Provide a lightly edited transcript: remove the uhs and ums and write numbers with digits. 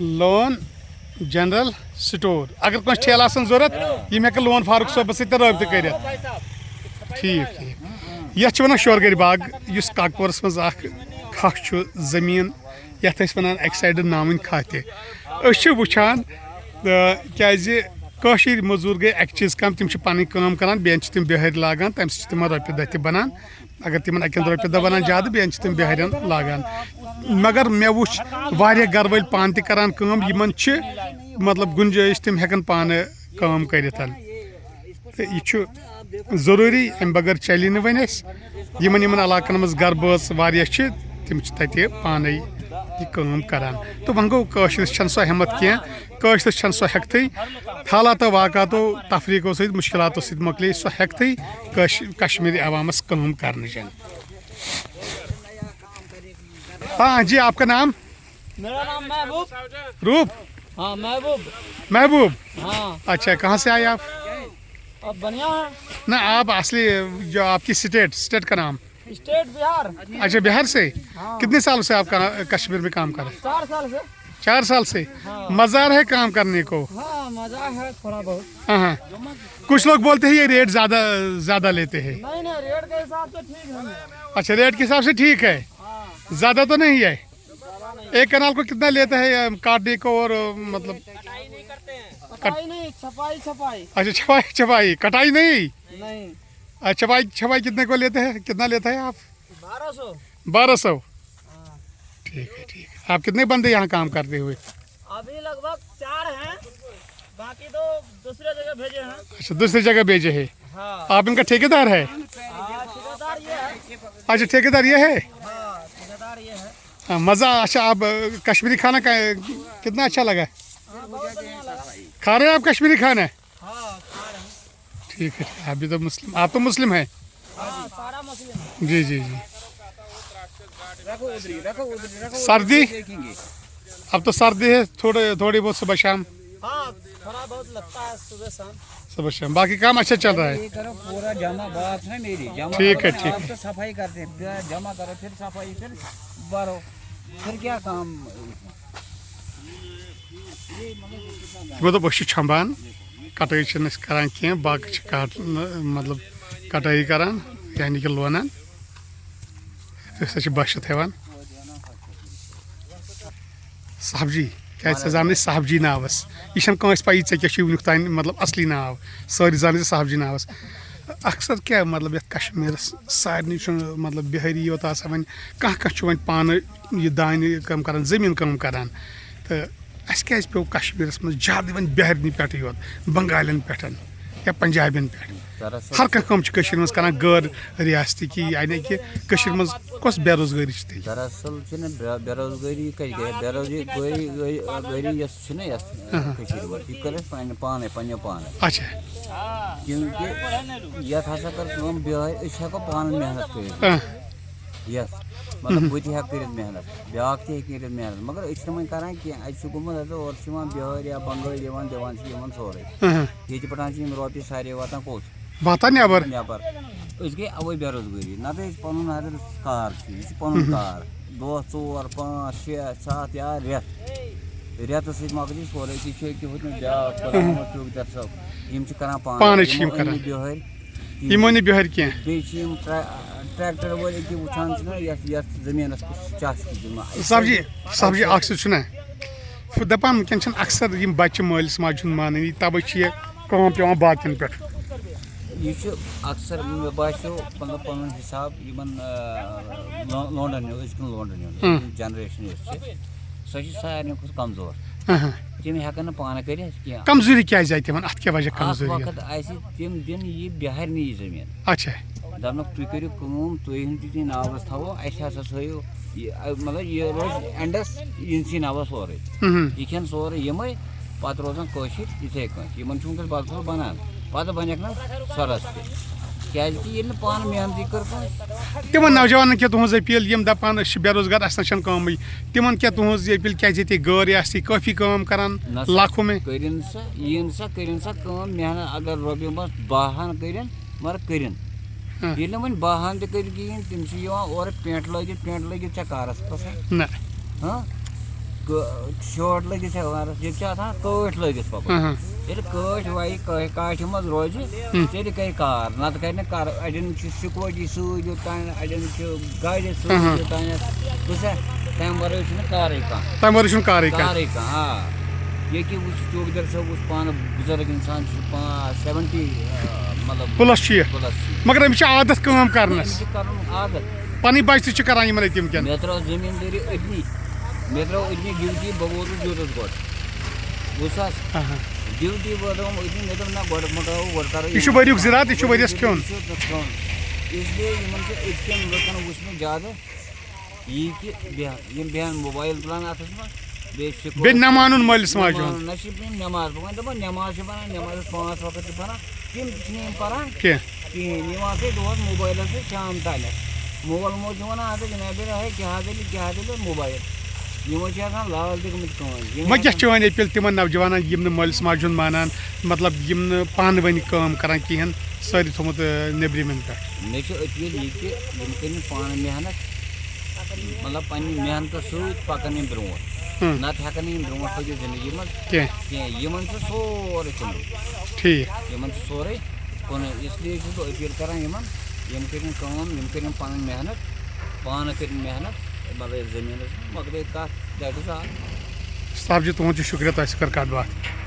loan general store اگر کانٛہہ ٹھیلہٕ آسان ضروٗرت یِم ہٮ۪کن لون فاروق صٲبس سۭتۍ رٲبطہٕ کٔرِتھ ٹھیٖک ٹھیٖک یتھ چھِ ونان شورگرِ باغ یُس کاکپورس منٛز اکھ کھہہ چھُ زٔمیٖن یتھ أسۍ ونان اکہِ سایڈٕ ناوٕنۍ کھہہ تہِ أسۍ چھِ وٕچھان کیازِ کٲشِر موٚزوٗر گٔے اکہِ چیٖز کم تِم چھِ پنٕنۍ کٲم کران بیٚیہِ چھِ تِم بِہٲرۍ لاگان تمہِ سۭتۍ چھِ تِمن رۄپیہِ دہ تہِ بنان اگر تِمن اکٮ۪ن رۄپیہِ دہ بنان زیادٕ بیٚیہِ چھِ تِم بِہٲرٮ۪ن لاگان مگر مےٚ وٕچھ واریاہ گرٕ وٲلۍ پانہٕ تہِ کران کٲم یِمن چھِ مطلب گُنجٲیش تِم ہٮ۪کن پانہٕ کٲم کٔرِتھ تہٕ یہِ چھُ ضروٗری امہِ بغٲر چلہِ نہٕ وۄنۍ اسہِ یِمن علاقن منٛز گرٕ بٲژ واریاہ چھِ تِم چھِ تتہِ پانے یہِ کٲم کران تہٕ وۄنۍ گوٚو کٲشرِس چھنہٕ سۄ ہٮ۪مت کینٛہہ کٲشرِس چھنہٕ سۄ ہٮ۪کتھٕے حالاتو واقعاتو تفریٖقو سۭتۍ مُشکلاتو سۭتۍ مۄکلے سۄ ہٮ۪کتھٕے کشمیٖری عوامس کٲم کرنٕچ ہاں جی آپ کا نام میرا نام محبوب روپ ہاں محبوب محبوب ہاں اچھا کہاں سے آئے آپ اب بنیا ہے نہ آپ اصلی جو آپ کی اسٹیٹ کا نام اسٹیٹ بہار اچھا بہار سے کتنے سالوں سے آپ کا کشمیر میں کام کر رہے ہیں 4 سال سے 4 سال سے مزہ ہے کام کرنے کو ہاں مزہ ہے تھوڑا بہت ہاں ہاں کچھ لوگ بولتے ہیں یہ ریٹ زیادہ لیتے ہیں نہیں نہیں ریٹ کے حساب سے ٹھیک ہے اچھا ریٹ کے حساب سے ٹھیک ہے زیادہ تو نہیں ہے ایک کنال کو کتنا لیتا ہے کاٹنے کو اور مطلب کٹائی نہیں چھپائی اچھا چھپائی کٹائی نہیں نہیں چھپائی کتنے کو لیتے ہیں کتنا لیتا ہے آپ 1200 ٹھیک ہے آپ کتنے بندے یہاں کام کرتے ہوئے ابھی لگ بھگ 4 ہیں باقی تو دوسرے جگہ بھیجے ہیں اچھا دوسری جگہ بھیجے ہے ہاں آپ ان کا ٹھیکیدار ہے ٹھیکیدار یہ ہے اچھا ٹھیکیدار یہ ہے ہاں ٹھیکیدار یہ ہے مزہ اچھا آپ کشمیری کھانا کتنا اچھا لگا بہت بڑھیا لگا کھا رہے ہیں آپ کشمیری کھانا ہاں کھا رہے ہیں ٹھیک ہے آپ بھی تو مسلم آپ تو مسلم ہیں ہاں سارا مسلم جی سردی اب تو سردی ہے تھوڑی بہت صبح شام ہاں تھوڑا بہت لگتا ہے صبح شام باقی کام اچھا چل رہا ہے پورا جمع بات ہے میری جمع ٹھیک ہے تو صفائی کرتے ہیں جمع کرو پھر صفائی پھر بھرو پھر کیا کام گو تو بہٕ چھُ کٹٲے چھِنہٕ أسۍ کران کینٛہہ باقٕے چھِ مطلب کٹٲے کران یعنی کہِ لونان أسۍ ہسا چھِ بَچھِ تھاوان صاحبجی کیازِ ژٕ زانَے صاحبجی ناوس یہِ چھنہٕ کٲنٛسہِ پَیی ژےٚ کیاہ چھُے وٕنیُک تانۍ مطلب اصلی ناو سٲری زانَے ژٕ صاحبجی ناوس اکثر کیاہ مطلب یتھ کشمیٖرس سارنٕے چھُنہٕ مطلب بِہٲری یوت آسان وۄنۍ کانٛہہ چھُ وۄنۍ پانہٕ یہِ دانہِ کٲم کران زٔمیٖن کٲم کران تہٕ اَسہِ کیازِ پیوٚو کشمیٖرس منٛز زیادٕ وۄنۍ بِہٲرنٕے پٮ۪ٹھٕے یوت بنگالٮ۪ن پٮ۪ٹھ یا پنجابٮ۪ن پٮ۪ٹھ ہر کانٛہہ کٲم چھِ کٔشیٖرِ منٛز کران غٲر ریاستی یعنی کہِ کٔشیٖرِ منٛز کۄس بے روزگٲری چھِ تیٚلہِ دراصل چھِنہٕ بے روزگٲری کَتہِ گٔے بے روزگٲری یۄس چھِنہ یَتھ کٔشیٖرِ منٛز یہِ کٔر اَسہِ پنٛنہِ پانَے اچھا کیونکہِ یَتھ ہسا کٔر کٲم بِہٲرۍ أسۍ ہٮ۪کو پانہٕ محنت کٔرِتھ یَتھ مطلب بہٕ تہِ ہٮ۪کہٕ کٔرِتھ محنت بیٛاکھ تہِ ہیٚکہِ کٔرِتھ محنت مگر أسۍ چھِنہٕ وۄنۍ کران کینٛہہ اَسہِ چھُ گوٚمُت اورٕ چھِ یِوان بِہٲرۍ یا بنگٲلۍ یِوان دِوان چھِ یِمن سورُے ییٚتہِ پٮ۪ٹھ چھِ یِم رۄپیہِ سارے واتان کوٚت واتان نٮ۪بر أسۍ گٔے اَوَے بے روزگٲری نتہٕ أسۍ پنُن اگر کار چھُ یہِ چھُ پنُن کار دۄہ 4 5 6 7 یا رٮ۪تہٕ سۭتۍ مۄکلہِ سورُے تہِ چھُ أکیاہ ہُتھ بیٛاکھ چوکیدار صٲب یِم چھِ کران پانے بِہٲرۍ یِمو نہٕ بِہٲرۍ کینٛہہ بیٚیہِ چھِ یِم ٹریکٹر وٲلۍ أکیاہ وٕچھان چھِنہ یَتھ زٔمیٖنَس کُس چَس چھِ دِوان صاحبجی اکھ چیٖز چھُنہ دپان وٕنکٮ۪ن چھِنہٕ اکثر یِم بچہِ مٲلِس ماجہِ ہُنٛد مانٲنی تَوَے چھِ یہِ کٲم پیٚوان باقین پٮ۪ٹھ یہِ چھُ اکثر مےٚ باسیٚو مطلب پنُن حِساب یِمن لونڈن ہُنٛد أزکٮ۪ن لونڈن ہُنٛد جنریشن یۄس چھِ سۄ چھِ سارنٕے کھۄتہٕ کمزور تِم ہٮ۪کن نہٕ پانہٕ کٔرِتھ کینٛہہ کمزوٗری کیازِ آیہِ تِمن اتھ کیٛاہ وجہ اکھ کمزوٗری وقت آسہِ تِم دِن یہِ بِہارنٕے یہِ زٔمیٖن اچھا دپنکھ تُہۍ کٔرِو کٲم تُہۍ ہُنٛد ناوس تھاوو اَسہِ ہسا تھٲیِو مطلب یہِ روزِ اینڈس یِہنٛدسٕے ناوس سورُے یہِ کھٮ۪ن سورُے یِمے پتہٕ روزان کٲشِر یِتھے کٲٹھۍ یِمن چھُ وٕنکٮ۪س بدل پھوٚل بنان پتہٕ بنٮ۪کھ نہ سۄرس تہِ کیازِ کہِ ییٚلہِ نہٕ پانہٕ محنتی کٔر کٲنٛسہِ تِمن نوجوانن کیٛاہ تُہنٛز اپیٖل یِم دپان أسۍ چھِ بے روزگار اَسہِ نہ چھنہٕ کٲمٕے تِمن کیٛاہ تُہنٛز یہِ اپیٖل کیازِ ییٚتہِ غٲر ریاستی کٲفی کٲم کران لاکھو میں کٔرِن سا یِن سا کٔرِن سا کٲم محنت اگر رۄپیہِ منٛز 12 ہن کٔرِن مگر کٔرِن ییٚلہِ نہٕ وۄنۍ 12 ہن تہِ کٔرۍ کِہیٖنۍ تِم چھِ یِوان اورٕ پٮ۪نٛٹ لٲگِتھ ژےٚ کارس پسنٛد نہ ہاں شاٹ لگس ہیوارس یہ کٹ لگس پکان کٹ وی کاٹھ مز روز تیل کر کار نت کر اڑین سکوٹی ست یوتان اڑین گاڑی ست یوتان بوزا تمہ ورٲے چھُنہٕ کارٕے کانٛہہ تمہِ ورٲے چھُنہٕ کارٕے کارٕے کانٛہہ ییٚکہِ وٕچھ چوکدر صٲب اوس پانہٕ بُزرگ اِنسان چھُ 70 مطلب پلس چھُ یہِ پلس مگر أمِس چھِ عادت کٲم کرنس چھُ کرُن عادت پنٕنۍ بچہِ تہِ چھِ کران یِمن أتۍ وٕنکٮ۪ن مےٚ ترٲو زٔمیٖندٲری أتنی مےٚ ترٲو أتنی ڈیوٹی بہٕ ووتُس یوٚتَس گۄڈٕ بوٗزتھا ڈیوٹی واتنٲوٕم أتنی مےٚ دوٚپ نہ گۄڈٕ مۄکلاوو گۄڈٕ کرو یہِ چھُ ؤریُک زِراعت یہِ چھُ ؤریَس کھیوٚن اسلیے یِمن چھُ أزۍ کٮ۪ن لُکن وٕچھ مےٚ زیادٕ یی کہِ یِم بیٚہن موبایل تُلان اَتھس منٛز بیٚیہِ نہ مانُن مٲلِس ماجہِ ہُنٛد نہ چھِ یِم نٮ۪ماز بہٕ وۄنۍ دَپان نٮ۪ماز چھِ پران نٮ۪مازَس 5 وقت چھِ پران تِم تہِ چھِنہٕ یِم پران کینٛہہ کِہیٖنۍ یِم ہسا دۄہس موبایلَس سۭتۍ شام تانٮ۪تھ مول موج چھِ وَنان ہسا جِناب ہے کیٛاہ دٔلیٖل موبایل یِمو چھِ آسان لال تہِ گٔمٕتۍ کٲم وۄنۍ کیٛاہ چھِ وۄنۍ اپیٖل تِمن نوجوانن یِم نہٕ مٲلِس ماجہِ ہُنٛد مانان مطلب یِم نہٕ پانہٕ ؤنۍ کٲم کران کِہیٖنۍ سٲری تھوٚمُت نیٚبرِمٮ۪ن پٮ۪ٹھ مےٚ چھُ أپیٖل یہِ کہِ یِم کٔرِنۍ پانہٕ محنت مطلب پننہِ محنتہٕ سۭتۍ پکان یِم برونٛٹھ نتہٕ ہٮ۪کن نہٕ یِم برونٛٹھ پٔکِتھ زندگی منٛز کینٛہہ یِمن چھُ سورُے کُنُے ٹھیٖک یِمن چھُ سورُے کُنُے اسلیے چھُس بہٕ أپیٖل کران یِمن یِم کٔرِنۍ کٲم یِم کٔرِنۍ پنٕنۍ محنت پانہٕ کٔرِنۍ محنت مطلب زٔمیٖنس منٛز مۄکلے کتھ دیٹ اِز آل صاحب جی تُہُنٛد چھُ شُکریہ تۄہہِ سۭتۍ کٔر کتھ باتھ